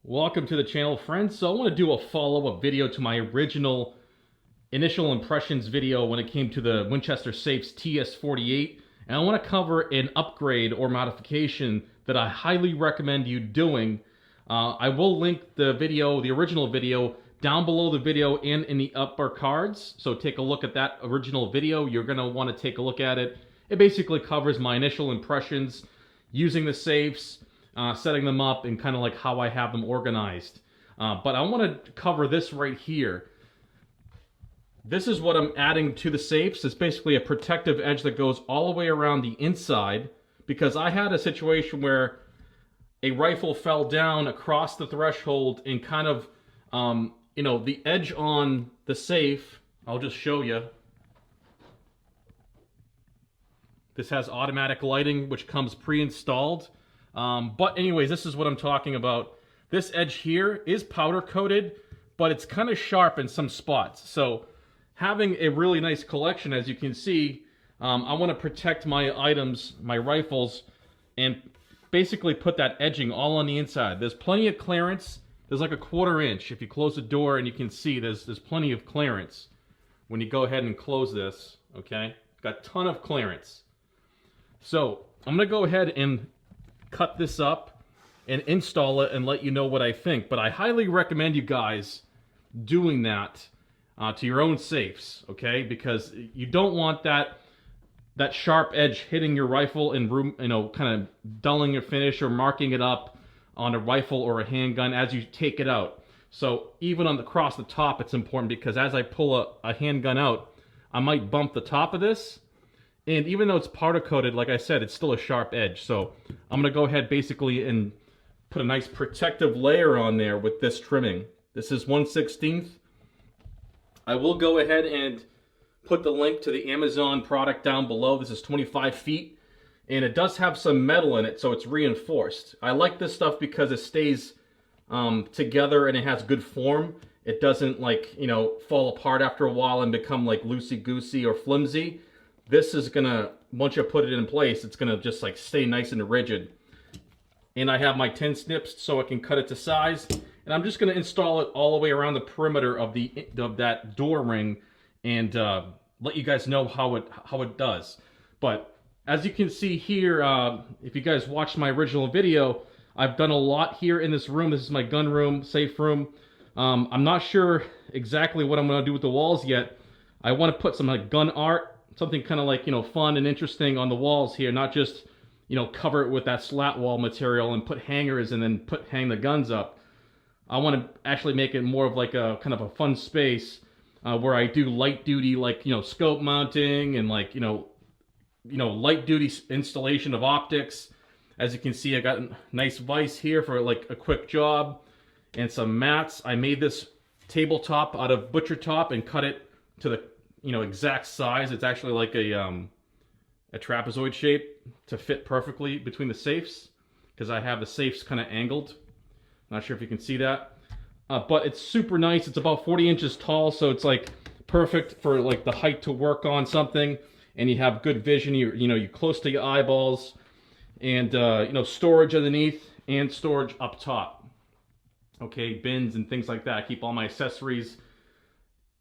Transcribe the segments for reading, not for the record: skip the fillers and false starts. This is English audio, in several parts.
Welcome to the channel, friends. So I want to do a follow-up video to my original initial impressions video when it came to the Winchester Safes TS48, and I want to cover an upgrade or modification that I highly recommend you doing. I will link the video, the original video, down below the video and in the upper cards, so take a look at that original video. You're going to want to take a look at it. It basically covers my initial impressions using the safes, setting them up, and kind of like how I have them organized. But I want to cover this right here. This is what I'm adding to the safes. It's basically a protective edge that goes all the way around the inside, because I had a situation where a rifle fell down across the threshold and kind of, the edge on the safe, I'll just show you. This has automatic lighting, which comes pre-installed. But anyways, this is what I'm talking about. This edge here is powder coated, but it's kind of sharp in some spots. So having a really nice collection, as you can see, I want to protect my items, my rifles, and basically put that edging all on the inside. There's plenty of clearance. There's like a 1/4 inch. If you close the door, and you can see there's plenty of clearance when you go ahead and close this, okay? Got a ton of clearance. So I'm going to go ahead and cut this up and install it and let you know what I think. But I highly recommend you guys doing that to your own safes, okay? Because you don't want that sharp edge hitting your rifle and kind of dulling your finish or marking it up on a rifle or a handgun as you take it out. So even across the top, it's important, because as I pull a handgun out, I might bump the top of this. And even though it's powder coated, like I said, it's still a sharp edge. So I'm going to go ahead basically and put a nice protective layer on there with this trimming. This is 1/16. I will go ahead and put the link to the Amazon product down below. This is 25 feet, and it does have some metal in it, so it's reinforced. I like this stuff because it stays together and it has good form. It doesn't fall apart after a while and become like loosey-goosey or flimsy. This is gonna, once you put it in place, it's gonna just like stay nice and rigid. And I have my 10 snips so I can cut it to size. And I'm just gonna install it all the way around the perimeter of that door ring, and let you guys know how it does. But as you can see here, if you guys watched my original video, I've done a lot here in this room. This is my gun room, safe room. I'm not sure exactly what I'm gonna do with the walls yet. I want to put some like gun art, something kind of like, fun and interesting on the walls here, not just, cover it with that slat wall material and put hangers and then hang the guns up. I want to actually make it more of like a kind of a fun space where I do light duty, scope mounting and light duty installation of optics. As you can see, I got a nice vise here for like a quick job and some mats. I made this tabletop out of butcher top and cut it to the exact size. It's actually like a trapezoid shape to fit perfectly between the safes, because I have the safes kind of angled. Not sure if you can see that, but it's super nice. It's about 40 inches tall, so it's like perfect for like the height to work on something, and you have good vision. You're close to your eyeballs, and storage underneath and storage up top. Okay, bins and things like that. I keep all my accessories,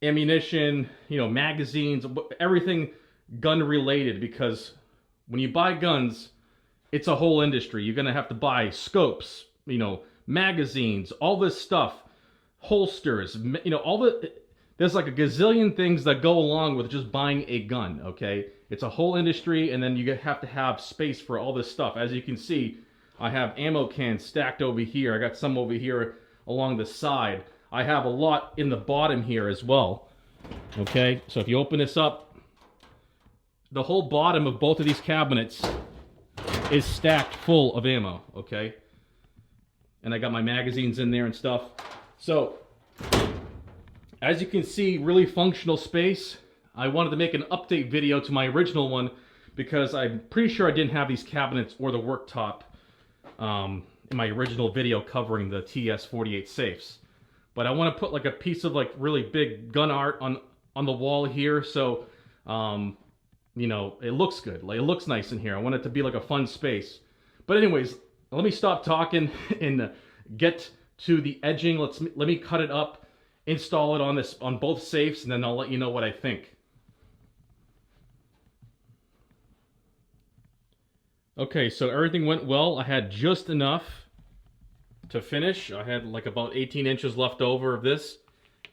ammunition, magazines, everything gun related, because when you buy guns, it's a whole industry. You're gonna have to buy scopes, magazines, all this stuff, holsters, there's like a gazillion things that go along with just buying a gun, okay? It's a whole industry, and then you have to have space for all this stuff. As you can see, I have ammo cans stacked over here. I got some over here along the side. I have a lot in the bottom here as well, okay? So if you open this up, the whole bottom of both of these cabinets is stacked full of ammo, okay? And I got my magazines in there and stuff. So, as you can see, really functional space. I wanted to make an update video to my original one, because I'm pretty sure I didn't have these cabinets or the worktop in my original video covering the TS48 safes. But I want to put like a piece of like really big gun art on the wall here, so it looks good. Like, it looks nice in here. I want it to be like a fun space. But anyways, let me stop talking and get to the edging. Let me cut it up, install it on both safes, and then I'll let you know what I think. Okay, so everything went well. I had just enough to finish. I had like about 18 inches left over of this.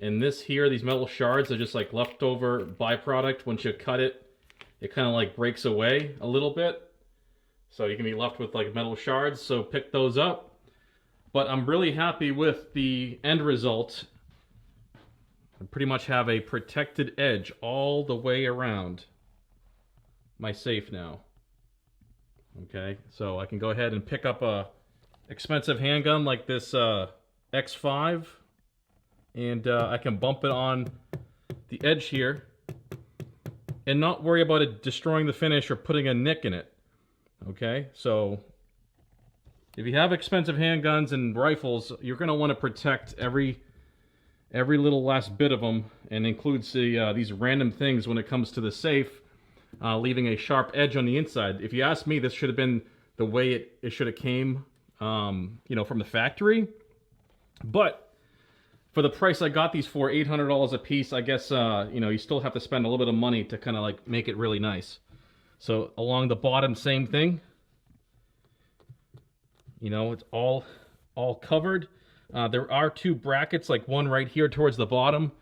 And this here, these metal shards are just like leftover byproduct. Once you cut it, it kind of like breaks away a little bit. So you can be left with like metal shards, so pick those up. But I'm really happy with the end result. I pretty much have a protected edge all the way around my safe now. Okay, so I can go ahead and pick up a expensive handgun like this X5, and I can bump it on the edge here and not worry about it destroying the finish or putting a nick in it. Okay, so if you have expensive handguns and rifles, you're going to want to protect every little last bit of them, and includes these random things when it comes to the safe. Leaving a sharp edge on the inside. If you ask me, this should have been the way it should have came, you know, from the factory. But for the price I got these for, $800 a piece, I guess, you know, you still have to spend a little bit of money to kind of like make it really nice. So along the bottom, same thing. You know, it's all covered. There are two brackets, like one right here towards the bottom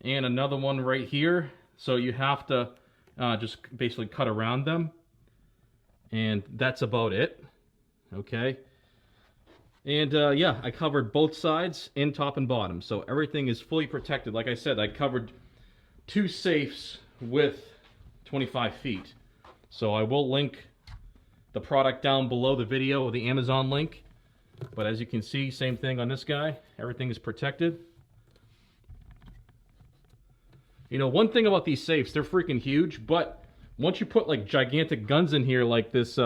and another one right here. So you have to just basically cut around them, and that's about it. Okay, and yeah, I covered both sides, in top and bottom, so everything is fully protected. Like I said, I covered two safes with 25 feet. So I will link the product down below the video, or the Amazon link. But as you can see, same thing on this guy. Everything is protected. You know, one thing about these safes, they're freaking huge, but once you put like gigantic guns in here, like this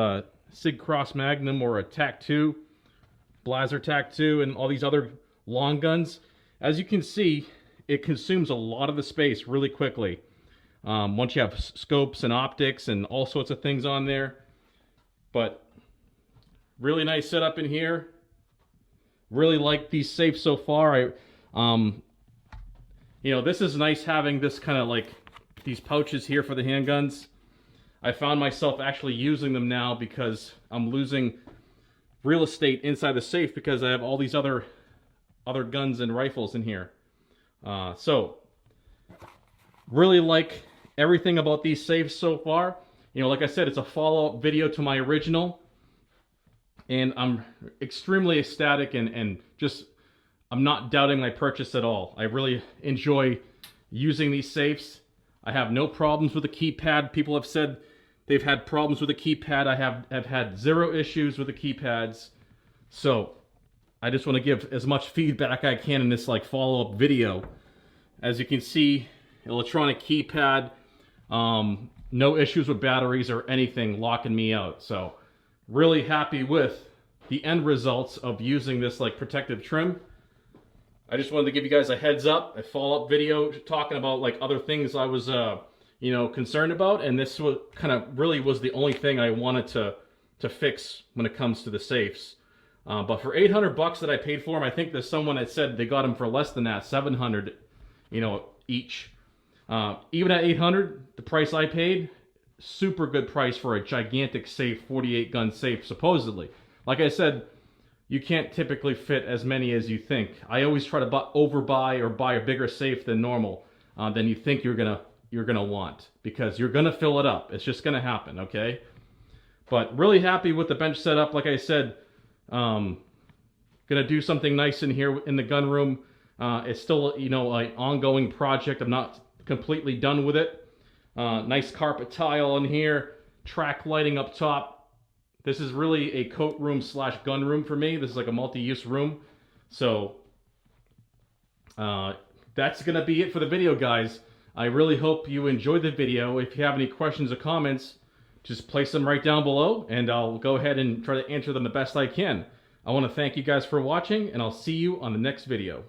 Sig Cross Magnum or a TAC-2, Blaser TAC-2, and all these other long guns, as you can see, it consumes a lot of the space really quickly. Once you have scopes and optics and all sorts of things on there. But really nice setup in here. Really like these safes so far. You know, this is nice having this kind of like these pouches here for the handguns. I found myself actually using them now because I'm losing real estate inside the safe because I have all these other guns and rifles in here. So really like everything about these safes so far. You know, like I said, it's a follow-up video to my original, and I'm extremely ecstatic and just, I'm not doubting my purchase at all. I really enjoy using these safes. I have no problems with the keypad. People have said they've had problems with the keypad. I have had zero issues with the keypads. So I just want to give as much feedback I can in this like follow-up video. As you can see, electronic keypad, no issues with batteries or anything locking me out. So really happy with the end results of using this like protective trim. I just wanted to give you guys a heads up, a follow-up video talking about like other things I was, you know, concerned about, and this was kind of really was the only thing I wanted to fix when it comes to the safes. But for 800 bucks that I paid for them, I think there's someone that said they got them for less than that, 700, you know, each. Even at 800, the price I paid, super good price for a gigantic safe, 48 gun safe, supposedly. Like I said, you can't typically fit as many as you think. I always try to overbuy or buy a bigger safe than normal, than you think you're gonna want, because you're gonna fill it up. It's just gonna happen, okay? But really happy with the bench setup. Like I said, gonna do something nice in here in the gun room. It's still, you know, an ongoing project. I'm not completely done with it. Nice carpet tile in here, track lighting up top. This is really a coat room / gun room for me. This is like a multi-use room. So that's going to be it for the video, guys. I really hope you enjoyed the video. If you have any questions or comments, just place them right down below, and I'll go ahead and try to answer them the best I can. I want to thank you guys for watching, and I'll see you on the next video.